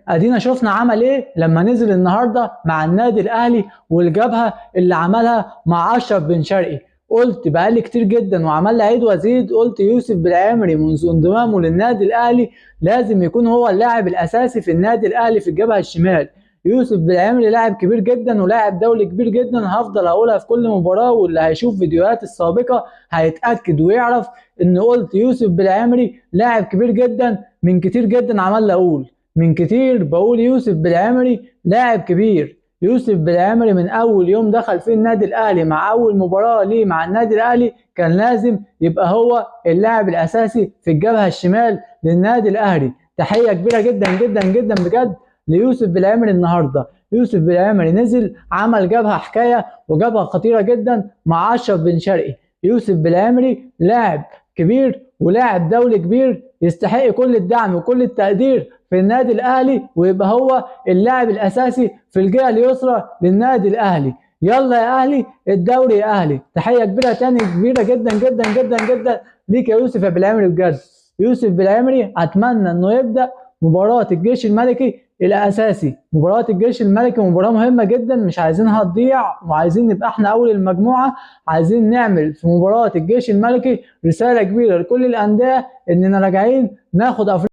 ادينا شفنا عمل ايه لما نزل النهارده مع النادي الاهلي والجبهه اللي عملها مع اشرف بن شرقي. قلت بقالي كتير جدا وعمال لي عيد وازيد، قلت يوسف بالعمري منذ انضمامه للنادي الاهلي لازم يكون هو اللاعب الاساسي في النادي الاهلي في الجبهه الشمال. يوسف بالعمري لاعب كبير جدا ولاعب دولي كبير جدا، هفضل اقولها في كل مباراه، واللي هيشوف فيديوهات السابقه هيتاكد ويعرف ان قلت يوسف بالعمري لاعب كبير جدا. من كتير جدا عمال اقول، من كتير بقول يوسف بالعمري لاعب كبير. يوسف بالعمري من اول يوم دخل فيه النادي الاهلي مع اول مباراه ليه مع النادي الاهلي كان لازم يبقى هو اللاعب الاساسي في الجبهه الشمال للنادي الاهلي. تحيه كبيره جدا جدا جدا بجد ليوسف بالعمري. النهارده يوسف بالعمري نزل عمل جبهه حكايه وجبهه خطيره جدا مع اشرف بن شرقي. يوسف بالعمري لاعب كبير ولاعب دولي كبير يستحق كل الدعم وكل التقدير في النادي الاهلي، ويبقى هو اللاعب الاساسي في الجهه اليسرى للنادي الاهلي. يلا يا اهلي الدوري يا اهلي. تحيه كبيره تاني كبيره جدا جدا جدا جدا ليك يا يوسف يا بالعمري بجد. يوسف بالعمري اتمنى انه يبدا مباراه الجيش الملكي الاساسي. مباراه الجيش الملكي مباراه مهمه جدا مش عايزينها تضيع، وعايزين نبقى احنا اول المجموعه. عايزين نعمل في مباراه الجيش الملكي رساله كبيره لكل الانديه اننا راجعين ناخد